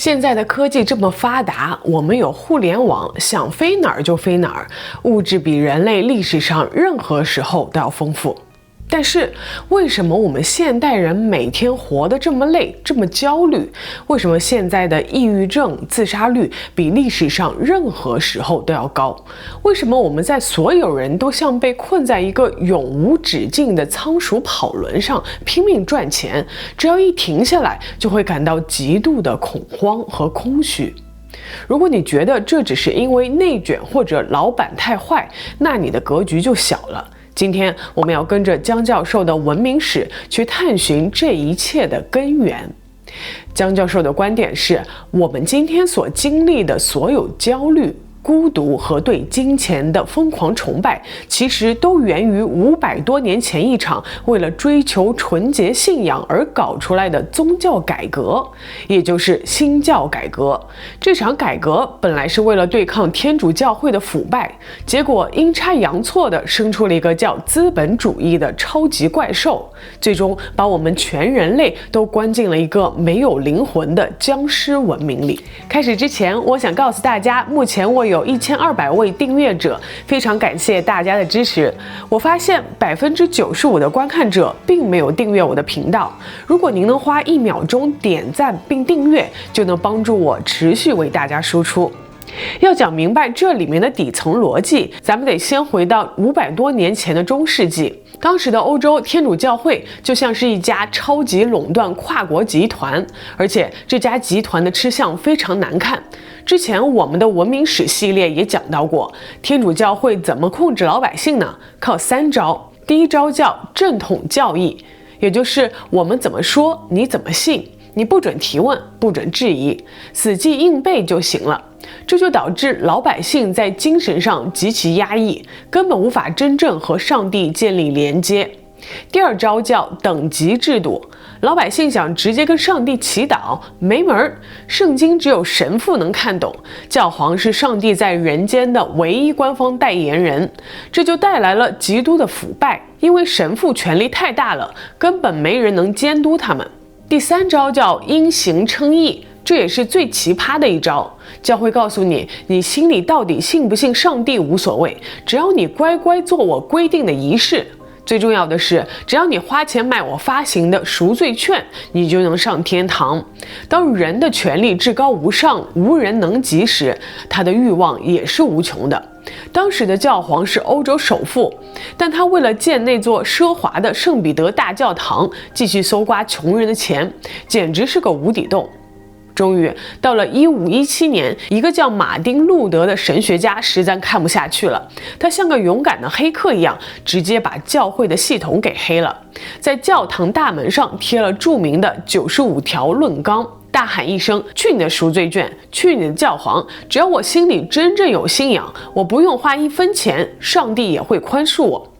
现在的科技这么发达，我们有互联网，想飞哪儿就飞哪儿，物质比人类历史上任何时候都要丰富。但是，为什么我们现代人每天活得这么累，这么焦虑？为什么现在的抑郁症、自杀率比历史上任何时候都要高？为什么我们在所有人都像被困在一个永无止境的仓鼠跑轮上拼命赚钱，只要一停下来，就会感到极度的恐慌和空虚？如果你觉得这只是因为内卷或者老板太坏，那你的格局就小了。今天我们要跟着姜教授的文明史去探寻这一切的根源。姜教授的观点是，我们今天所经历的所有焦虑、孤独和对金钱的疯狂崇拜，其实都源于500多年前一场为了追求纯洁信仰而搞出来的宗教改革，也就是新教改革。这场改革本来是为了对抗天主教会的腐败，结果阴差阳错地生出了一个叫资本主义的超级怪兽，最终把我们全人类都关进了一个没有灵魂的僵尸文明里。开始之前，我想告诉大家，目前我有1200位订阅者，非常感谢大家的支持。我发现95%的观看者并没有订阅我的频道。如果您能花1秒钟点赞并订阅，就能帮助我持续为大家输出。要讲明白这里面的底层逻辑，咱们得先回到500多年前的中世纪。当时的欧洲天主教会就像是一家超级垄断跨国集团，而且这家集团的吃相非常难看。之前我们的文明史系列也讲到过，天主教会怎么控制老百姓呢？靠3招。第一招叫正统教义，也就是我们怎么说你怎么信，你不准提问，不准质疑，死记硬背就行了。这就导致老百姓在精神上极其压抑，根本无法真正和上帝建立连接。第二招叫等级制度，老百姓想直接跟上帝祈祷，没门儿。圣经只有神父能看懂，教皇是上帝在人间的唯一官方代言人，这就带来了极度的腐败，因为神父权力太大了，根本没人能监督他们。第三招叫因形称义，这也是最奇葩的一招。教会告诉你，你心里到底信不信上帝无所谓，只要你乖乖做我规定的仪式。最重要的是，只要你花钱买我发行的赎罪券，你就能上天堂。当人的权力至高无上，无人能及时，他的欲望也是无穷的。当时的教皇是欧洲首富，但他为了建那座奢华的圣彼得大教堂，继续搜刮穷人的钱，简直是个无底洞。终于到了1517年，一个叫马丁·路德的神学家实在看不下去了，他像个勇敢的黑客一样，直接把教会的系统给黑了，在教堂大门上贴了著名的95条论纲，大喊一声：去你的赎罪券，去你的教皇，只要我心里真正有信仰，我不用花1分钱，上帝也会宽恕我。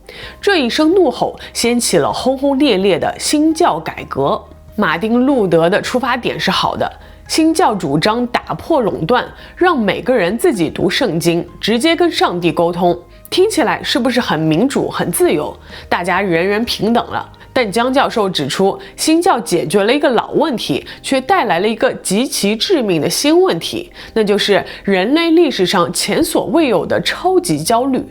这一声怒吼掀起了轰轰烈烈的新教改革。马丁·路德的出发点是好的，新教主张打破垄断，让每个人自己读圣经，直接跟上帝沟通。听起来是不是很民主、很自由？大家人人平等了。但姜教授指出，新教解决了一个老问题，却带来了一个极其致命的新问题，那就是人类历史上前所未有的超级焦虑。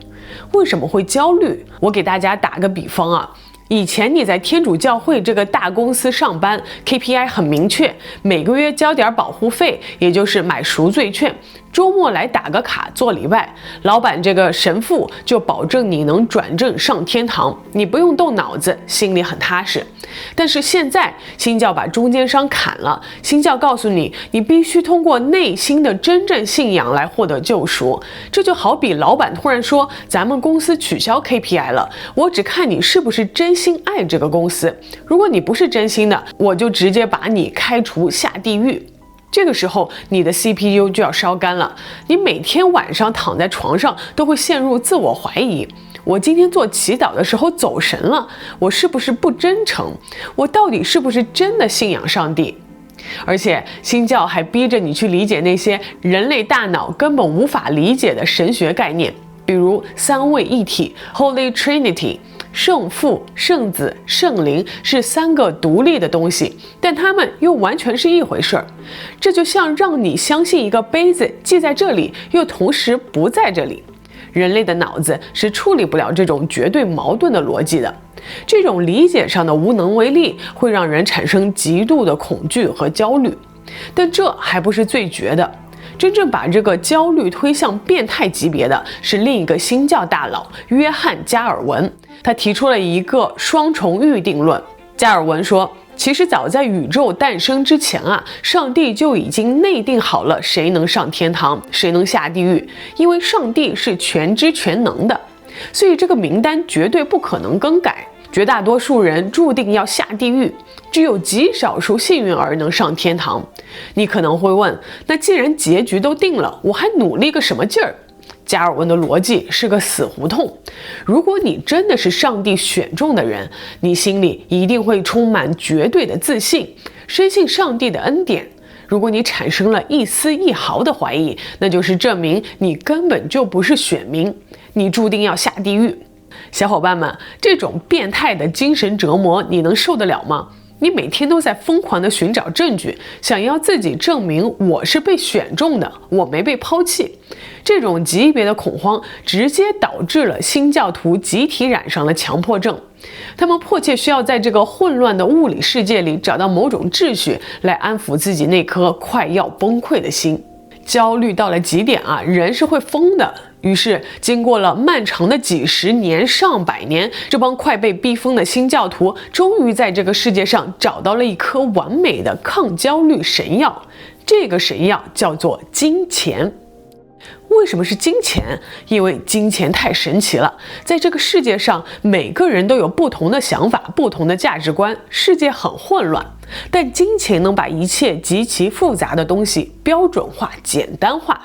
为什么会焦虑？我给大家打个比方啊。以前你在天主教会这个大公司上班， KPI 很明确，每个月交点保护费，也就是买赎罪券，周末来打个卡做礼拜，老板这个神父就保证你能转正上天堂，你不用动脑子，心里很踏实。但是现在新教把中间商砍了，新教告诉你，你必须通过内心的真正信仰来获得救赎。这就好比老板突然说，咱们公司取消 KPI 了，我只看你是不是真心爱这个公司，如果你不是真心的，我就直接把你开除下地狱。这个时候你的 CPU 就要烧干了，你每天晚上躺在床上都会陷入自我怀疑，我今天做祈祷的时候走神了，我是不是不真诚？我到底是不是真的信仰上帝？而且新教还逼着你去理解那些人类大脑根本无法理解的神学概念，比如三位一体 Holy Trinity，圣父、圣子、圣灵是3个独立的东西，但它们又完全是一回事儿。这就像让你相信一个杯子既在这里，又同时不在这里。人类的脑子是处理不了这种绝对矛盾的逻辑的。这种理解上的无能为力会让人产生极度的恐惧和焦虑。但这还不是最绝的，真正把这个焦虑推向变态级别的是另一个新教大佬约翰·加尔文。他提出了一个双重预定论。加尔文说，其实早在宇宙诞生之前上帝就已经内定好了谁能上天堂，谁能下地狱，因为上帝是全知全能的，所以这个名单绝对不可能更改。绝大多数人注定要下地狱，只有极少数幸运儿能上天堂。你可能会问，那既然结局都定了，我还努力个什么劲儿？加尔文的逻辑是个死胡同。如果你真的是上帝选中的人，你心里一定会充满绝对的自信，深信上帝的恩典。如果你产生了一丝一毫的怀疑，那就是证明你根本就不是选民，你注定要下地狱。小伙伴们，这种变态的精神折磨你能受得了吗？你每天都在疯狂地寻找证据，想要自己证明我是被选中的，我没被抛弃。这种级别的恐慌直接导致了新教徒集体染上了强迫症，他们迫切需要在这个混乱的物理世界里找到某种秩序，来安抚自己那颗快要崩溃的心。焦虑到了极点人是会疯的。于是经过了漫长的几十年、上百年，这帮快被逼疯的新教徒终于在这个世界上找到了一颗完美的抗焦虑神药。这个神药叫做金钱。为什么是金钱？因为金钱太神奇了，在这个世界上，每个人都有不同的想法、不同的价值观，世界很混乱。但金钱能把一切极其复杂的东西标准化、简单化。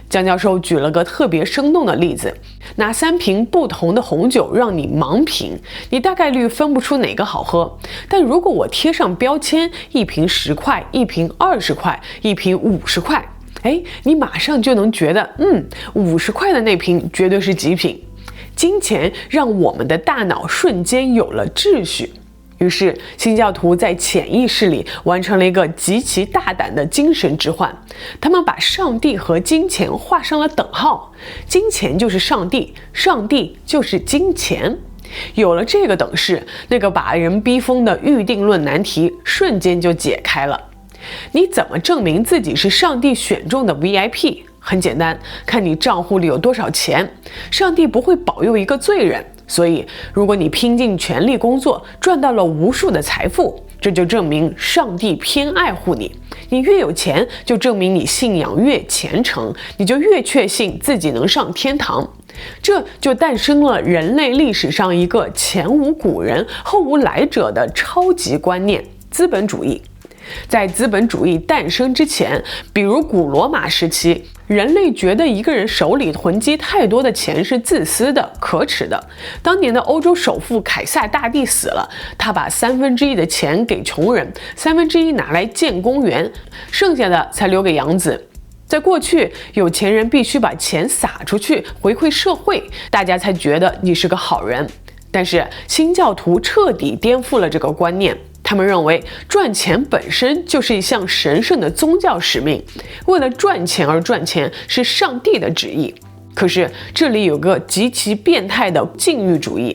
江教授举了个特别生动的例子，拿3瓶不同的红酒让你盲品，你大概率分不出哪个好喝。但如果我贴上标签，一瓶10块，一瓶20块，一瓶50块，你马上就能觉得，50块的那瓶绝对是极品。金钱让我们的大脑瞬间有了秩序。于是新教徒在潜意识里完成了一个极其大胆的精神置换，他们把上帝和金钱画上了等号，金钱就是上帝，上帝就是金钱。有了这个等式，那个把人逼疯的预定论难题瞬间就解开了。你怎么证明自己是上帝选中的 VIP？ 很简单，看你账户里有多少钱。上帝不会保佑一个罪人，所以如果你拼尽全力工作，赚到了无数的财富，这就证明上帝偏爱护你。你越有钱，就证明你信仰越虔诚，你就越确信自己能上天堂。这就诞生了人类历史上一个前无古人后无来者的超级观念——资本主义。在资本主义诞生之前，比如古罗马时期，人类觉得一个人手里囤积太多的钱是自私的、可耻的。当年的欧洲首富凯撒大帝死了，他把1/3的钱给穷人，1/3拿来建公园，剩下的才留给养子。在过去，有钱人必须把钱撒出去回馈社会，大家才觉得你是个好人。但是新教徒彻底颠覆了这个观念，他们认为赚钱本身就是一项神圣的宗教使命，为了赚钱而赚钱是上帝的旨意。可是这里有个极其变态的禁欲主义，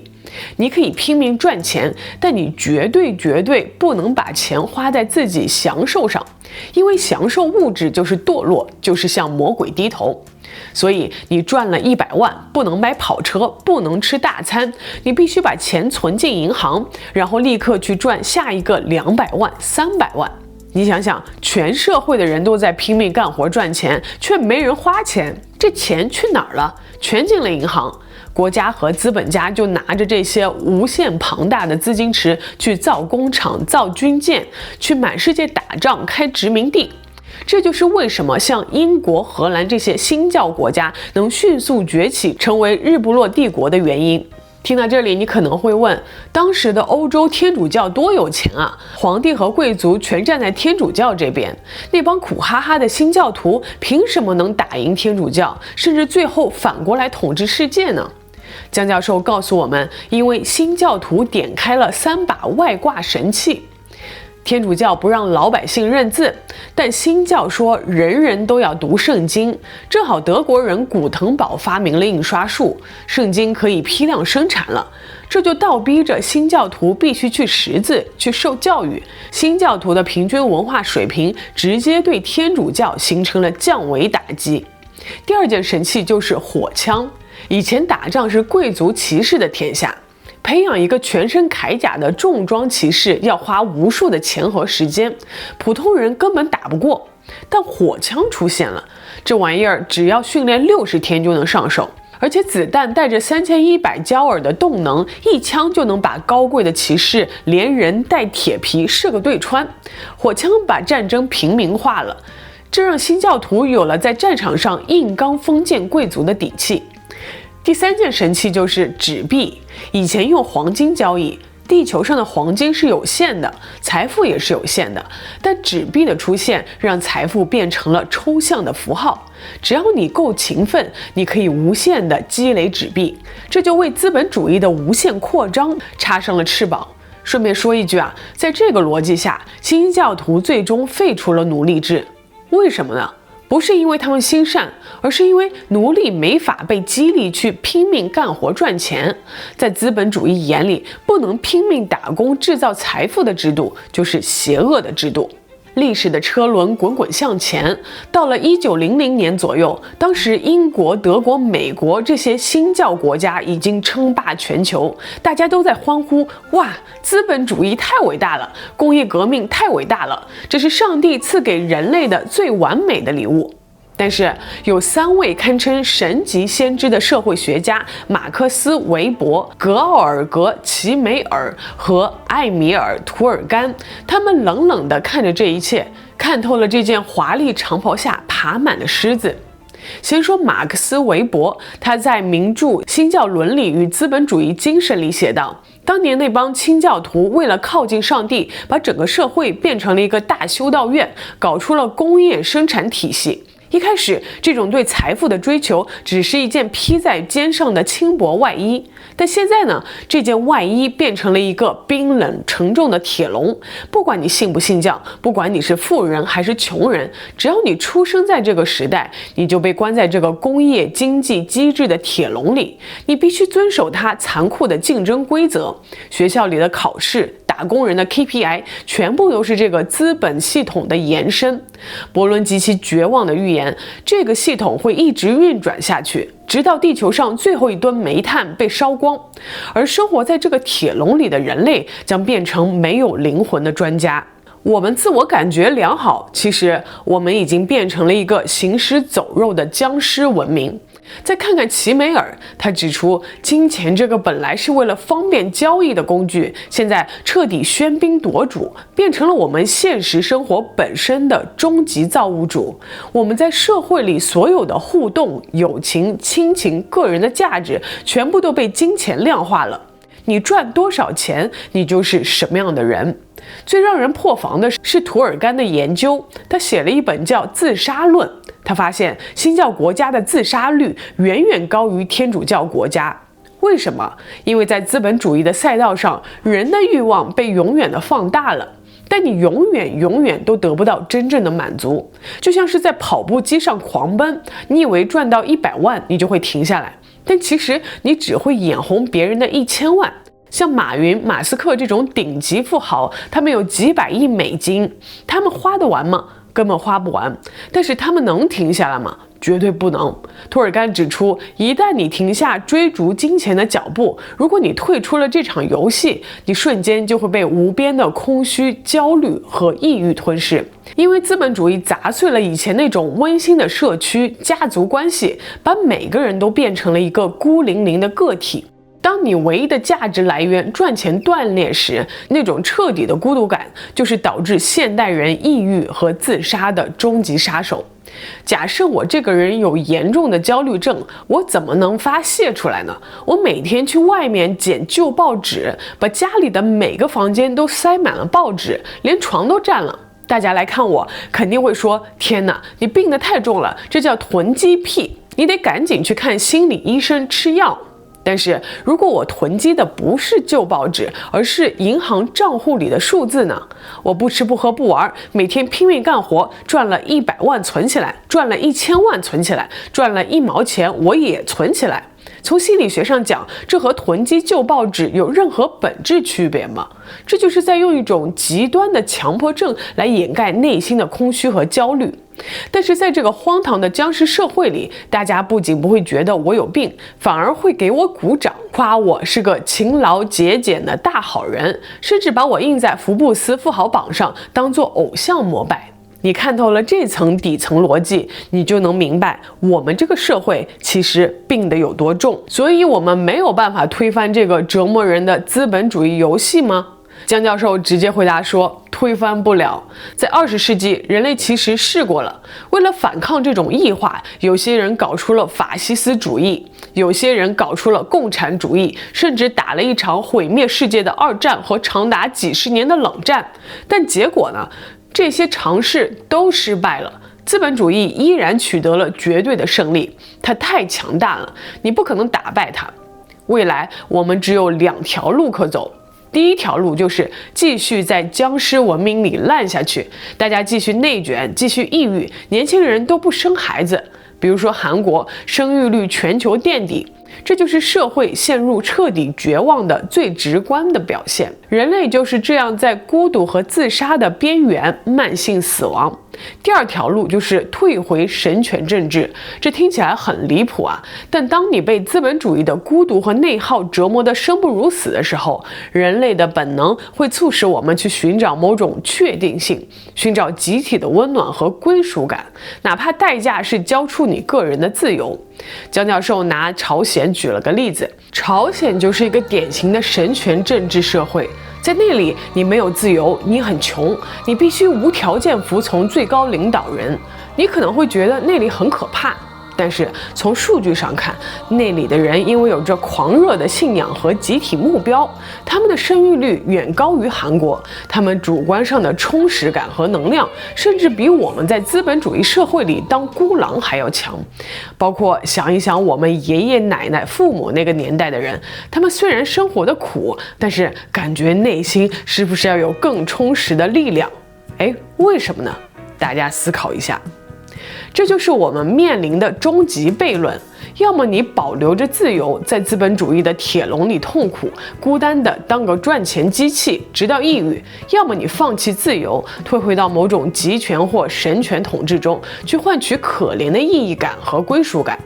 你可以拼命赚钱，但你绝对不能把钱花在自己享受上，因为享受物质就是堕落，就是向魔鬼低头。所以你赚了100万，不能买跑车，不能吃大餐，你必须把钱存进银行，然后立刻去赚下一个200万、300万。你想想，全社会的人都在拼命干活赚钱，却没人花钱，这钱去哪儿了？全进了银行。国家和资本家就拿着这些无限庞大的资金池去造工厂、造军舰，去满世界打仗、开殖民地。这就是为什么像英国、荷兰这些新教国家能迅速崛起，成为日不落帝国的原因。听到这里，你可能会问，当时的欧洲天主教多有钱啊，皇帝和贵族全站在天主教这边，那帮苦哈哈的新教徒凭什么能打赢天主教，甚至最后反过来统治世界呢？江教授告诉我们，因为新教徒点开了3把外挂神器。天主教不让老百姓认字，但新教说人人都要读圣经。正好德国人古腾堡发明了印刷术，圣经可以批量生产了，这就倒逼着新教徒必须去识字，去受教育。新教徒的平均文化水平直接对天主教形成了降维打击。第二件神器就是火枪。以前打仗是贵族骑士的天下，培养一个全身铠甲的重装骑士要花无数的钱和时间，普通人根本打不过。但火枪出现了，这玩意儿只要训练60天就能上手，而且子弹带着3100焦耳的动能，一枪就能把高贵的骑士连人带铁皮射个对穿。火枪把战争平民化了，这让新教徒有了在战场上硬刚封建贵族的底气。第3件神器就是纸币。以前用黄金交易，地球上的黄金是有限的，财富也是有限的，但纸币的出现让财富变成了抽象的符号。只要你够勤奋，你可以无限的积累纸币，这就为资本主义的无限扩张插上了翅膀。顺便说一句啊，在这个逻辑下，新教徒最终废除了奴隶制。为什么呢？不是因为他们心善，而是因为奴隶没法被激励去拼命干活赚钱。在资本主义眼里，不能拼命打工制造财富的制度就是邪恶的制度。历史的车轮滚滚向前，到了1900年左右，当时英国、德国、美国这些新教国家已经称霸全球，大家都在欢呼：哇，资本主义太伟大了，工业革命太伟大了，这是上帝赐给人类的最完美的礼物。但是有3位堪称神级先知的社会学家马克思·韦伯、格奥尔格·齐梅尔和艾米尔·图尔干，他们冷冷地看着这一切，看透了这件华丽长袍下爬满的虱子。先说马克思·韦伯，他在名著《新教伦理与资本主义精神》里写道，当年那帮清教徒为了靠近上帝，把整个社会变成了一个大修道院，搞出了工业生产体系。一开始，这种对财富的追求只是一件披在肩上的轻薄外衣，但现在呢，这件外衣变成了一个冰冷沉重的铁笼。不管你信不信教，不管你是富人还是穷人，只要你出生在这个时代，你就被关在这个工业经济机制的铁笼里，你必须遵守它残酷的竞争规则。学校里的考试，打工人的 KPI 全部都是这个资本系统的延伸。伯伦极其绝望地预言，这个系统会一直运转下去，直到地球上最后一吨煤炭被烧光，而生活在这个铁笼里的人类将变成没有灵魂的专家。我们自我感觉良好，其实我们已经变成了一个行尸走肉的僵尸文明。再看看齐梅尔，他指出，金钱这个本来是为了方便交易的工具，现在彻底喧宾夺主，变成了我们现实生活本身的终极造物主。我们在社会里所有的互动、友情、亲情、个人的价值，全部都被金钱量化了。你赚多少钱，你就是什么样的人。最让人破防的是图尔干的研究，他写了一本叫《自杀论》。他发现新教国家的自杀率远远高于天主教国家。为什么？因为在资本主义的赛道上，人的欲望被永远的放大了，但你永远都得不到真正的满足。就像是在跑步机上狂奔，你以为赚到100万你就会停下来，但其实你只会眼红别人的1000万。像马云、马斯克这种顶级富豪，他们有几百亿美金，他们花得完吗？根本花不完。但是他们能停下来吗？绝对不能。图尔干指出，一旦你停下追逐金钱的脚步，如果你退出了这场游戏，你瞬间就会被无边的空虚、焦虑和抑郁吞噬。因为资本主义砸碎了以前那种温馨的社区、家族关系，把每个人都变成了一个孤零零的个体。当你唯一的价值来源赚钱断裂时，那种彻底的孤独感就是导致现代人抑郁和自杀的终极杀手。假设我这个人有严重的焦虑症，我怎么能发泄出来呢？我每天去外面捡旧报纸，把家里的每个房间都塞满了报纸，连床都占了。大家来看我，肯定会说：天哪，你病得太重了，这叫囤积癖，你得赶紧去看心理医生吃药。但是如果我囤积的不是旧报纸，而是银行账户里的数字呢？我不吃不喝不玩，每天拼命干活，赚了100万存起来，赚了1000万存起来，赚了1毛钱我也存起来。从心理学上讲，这和囤积旧报纸有任何本质区别吗？这就是在用一种极端的强迫症来掩盖内心的空虚和焦虑。但是在这个荒唐的僵尸社会里，大家不仅不会觉得我有病，反而会给我鼓掌，夸我是个勤劳节俭的大好人，甚至把我印在福布斯富豪榜上，当作偶像膜拜。你看透了这层底层逻辑，你就能明白我们这个社会其实病得有多重。所以我们没有办法推翻这个折磨人的资本主义游戏吗？江教授直接回答说，推翻不了。在20世纪，人类其实试过了。为了反抗这种异化，有些人搞出了法西斯主义，有些人搞出了共产主义，甚至打了一场毁灭世界的2战和长达几十年的冷战。但结果呢？这些尝试都失败了，资本主义依然取得了绝对的胜利。它太强大了，你不可能打败它。未来我们只有2条路可走。第一条路就是继续在僵尸文明里烂下去，大家继续内卷，继续抑郁，年轻人都不生孩子。比如说韩国，生育率全球垫底。这就是社会陷入彻底绝望的最直观的表现。人类就是这样在孤独和自杀的边缘慢性死亡。第二条路就是退回神权政治，这听起来很离谱啊，但当你被资本主义的孤独和内耗折磨得生不如死的时候，人类的本能会促使我们去寻找某种确定性，寻找集体的温暖和归属感，哪怕代价是交出你个人的自由。江教授拿朝鲜举了个例子，朝鲜就是一个典型的神权政治社会。在那里，你没有自由，你很穷，你必须无条件服从最高领导人。你可能会觉得那里很可怕，但是从数据上看，那里的人因为有着狂热的信仰和集体目标，他们的生育率远高于韩国，他们主观上的充实感和能量，甚至比我们在资本主义社会里当孤狼还要强。包括想一想我们爷爷奶奶父母那个年代的人，他们虽然生活的苦，但是感觉内心是不是要有更充实的力量？为什么呢？大家思考一下。这就是我们面临的终极悖论：要么你保留着自由，在资本主义的铁笼里痛苦，孤单的当个赚钱机器，直到抑郁；要么你放弃自由，退回到某种集权或神权统治中，去换取可怜的意义感和归属感。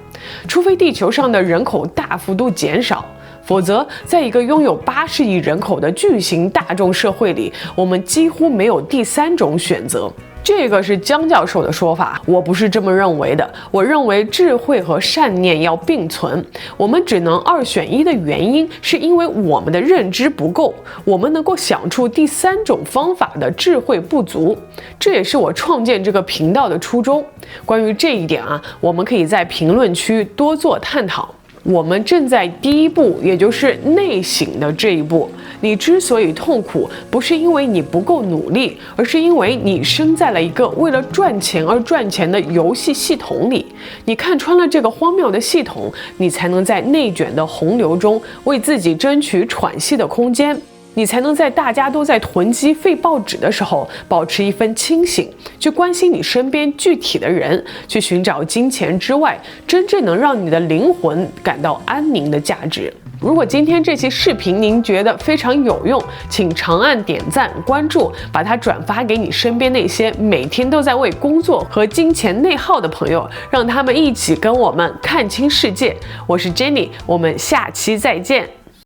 除非地球上的人口大幅度减少，否则在一个拥有80亿人口的巨型大众社会里，我们几乎没有第3种选择。这个是江教授的说法，我不是这么认为的。我认为智慧和善念要并存，我们只能2选1的原因，是因为我们的认知不够，我们能够想出第3种方法的智慧不足。这也是我创建这个频道的初衷。关于这一点我们可以在评论区多做探讨。我们正在第1步，也就是内省的这一步。你之所以痛苦，不是因为你不够努力，而是因为你生在了一个为了赚钱而赚钱的游戏系统里。你看穿了这个荒谬的系统，你才能在内卷的洪流中为自己争取喘息的空间。你才能在大家都在囤积废报纸的时候，保持一份清醒，去关心你身边具体的人，去寻找金钱之外真正能让你的灵魂感到安宁的价值。如果今天这期视频您觉得非常有用，请长按点赞、关注，把它转发给你身边那些每天都在为工作和金钱内耗的朋友，让他们一起跟我们看清世界。我是 Jenny， 我们下期再见。